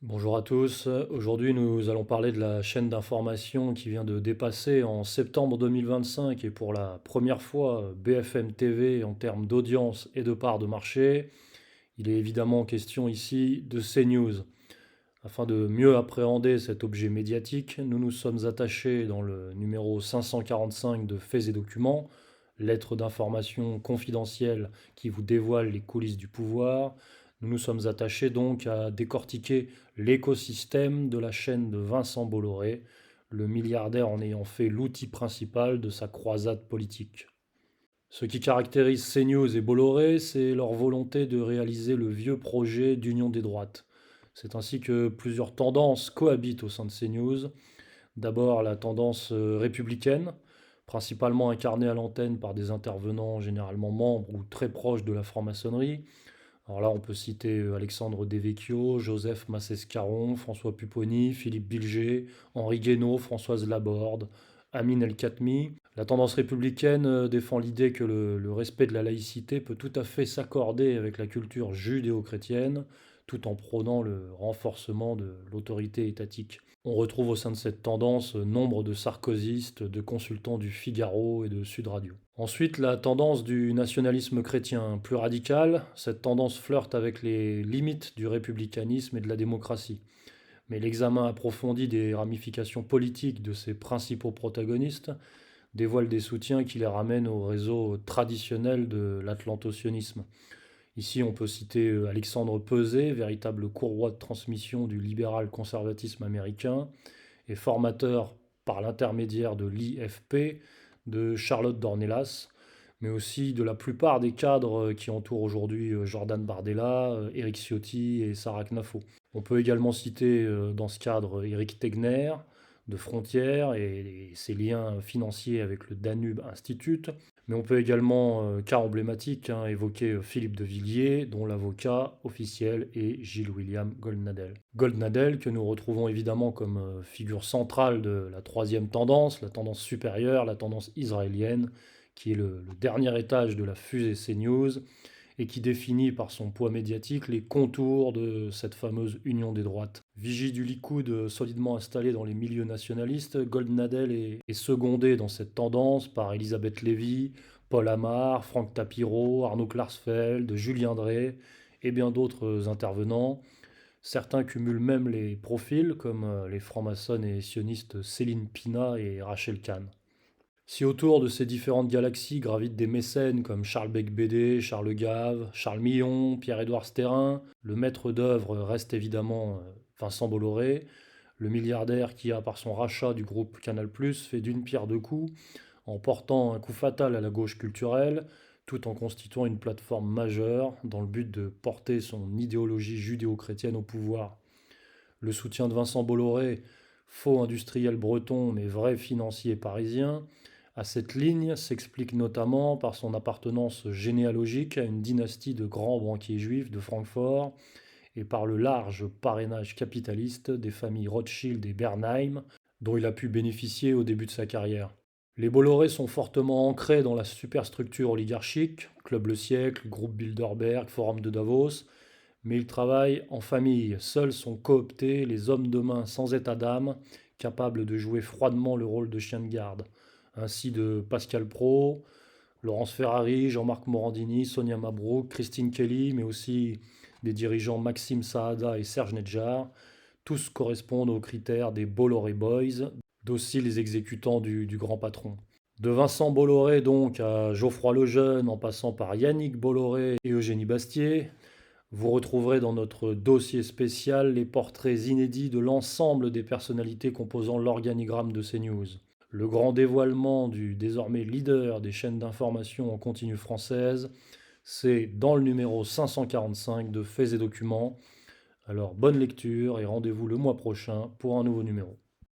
Bonjour à tous. Aujourd'hui, nous allons parler de la chaîne d'information qui vient de dépasser en septembre 2025 et pour la première fois BFM TV en termes d'audience et de part de marché. Il est évidemment question ici de CNews. Afin de mieux appréhender cet objet médiatique, nous nous sommes attachés dans le numéro 545 de Faits et Documents, lettre d'information confidentielle qui vous dévoile les coulisses du pouvoir. Nous nous sommes attachés donc à décortiquer l'écosystème de la chaîne de Vincent Bolloré, le milliardaire en ayant fait l'outil principal de sa croisade politique. Ce qui caractérise CNews et Bolloré, c'est leur volonté de réaliser le vieux projet d'union des droites. C'est ainsi que plusieurs tendances cohabitent au sein de CNews. D'abord la tendance républicaine, principalement incarnée à l'antenne par des intervenants généralement membres ou très proches de la franc-maçonnerie. Alors là, on peut citer Alexandre Devecchio, Joseph Massescaron, François Pupponi, Philippe Bilger, Henri Guénaud, Françoise Laborde, Amin El-Khatmi. La tendance républicaine défend l'idée que le respect de la laïcité peut tout à fait s'accorder avec la culture judéo-chrétienne, tout en prônant le renforcement de l'autorité étatique. On retrouve au sein de cette tendance nombre de sarkozystes, de consultants du Figaro et de Sud Radio. Ensuite, la tendance du nationalisme chrétien plus radical. Cette tendance flirte avec les limites du républicanisme et de la démocratie. Mais l'examen approfondi des ramifications politiques de ses principaux protagonistes dévoile des soutiens qui les ramènent au réseau traditionnel de l'atlantocionisme. Ici, on peut citer Alexandre Peset, véritable courroie de transmission du libéral conservatisme américain et formateur par l'intermédiaire de l'IFP de Charlotte Dornelas, mais aussi de la plupart des cadres qui entourent aujourd'hui Jordan Bardella, Éric Ciotti et Sarah Knafo. On peut également citer dans ce cadre Éric Tegner de Frontières et ses liens financiers avec le Danube Institute, mais on peut également, cas emblématique, hein, évoquer Philippe de Villiers, dont l'avocat officiel est Gilles William Goldnadel. Goldnadel, que nous retrouvons évidemment comme figure centrale de la troisième tendance, la tendance supérieure, la tendance israélienne, qui est le dernier étage de la fusée CNews, et qui définit par son poids médiatique les contours de cette fameuse union des droites. Vigie du Likoud solidement installé dans les milieux nationalistes, Goldnadel est secondé dans cette tendance par Elisabeth Lévy, Paul Amar, Franck Tapiro, Arnaud Klarsfeld, Julien Drey et bien d'autres intervenants. Certains cumulent même les profils, comme les francs-maçonnes et sionistes Céline Pina et Rachel Kahn. Si autour de ces différentes galaxies gravitent des mécènes comme Charles Becbédé, Charles Gave, Charles Millon, Pierre-Édouard Sterrin, le maître d'œuvre reste évidemment Vincent Bolloré, le milliardaire qui a, par son rachat du groupe Canal+, fait d'une pierre deux coups, en portant un coup fatal à la gauche culturelle, tout en constituant une plateforme majeure dans le but de porter son idéologie judéo-chrétienne au pouvoir. Le soutien de Vincent Bolloré, faux industriel breton mais vrai financier parisien, à cette ligne s'explique notamment par son appartenance généalogique à une dynastie de grands banquiers juifs de Francfort et par le large parrainage capitaliste des familles Rothschild et Bernheim dont il a pu bénéficier au début de sa carrière. Les Bolloré sont fortement ancrés dans la superstructure oligarchique, Club Le Siècle, Groupe Bilderberg, Forum de Davos, mais ils travaillent en famille. Seuls sont cooptés les hommes de main sans état d'âme, capables de jouer froidement le rôle de chien de garde. Ainsi de Pascal Praud, Laurence Ferrari, Jean-Marc Morandini, Sonia Mabrouk, Christine Kelly, mais aussi des dirigeants Maxime Saada et Serge Nedjar. Tous correspondent aux critères des Bolloré Boys, dociles exécutants du grand patron. De Vincent Bolloré donc à Geoffroy Lejeune, en passant par Yannick Bolloré et Eugénie Bastier, vous retrouverez dans notre dossier spécial les portraits inédits de l'ensemble des personnalités composant l'organigramme de CNews. Le grand dévoilement du désormais leader des chaînes d'information en continu françaises, c'est dans le numéro 545 de Faits et Documents. Alors bonne lecture et rendez-vous le mois prochain pour un nouveau numéro.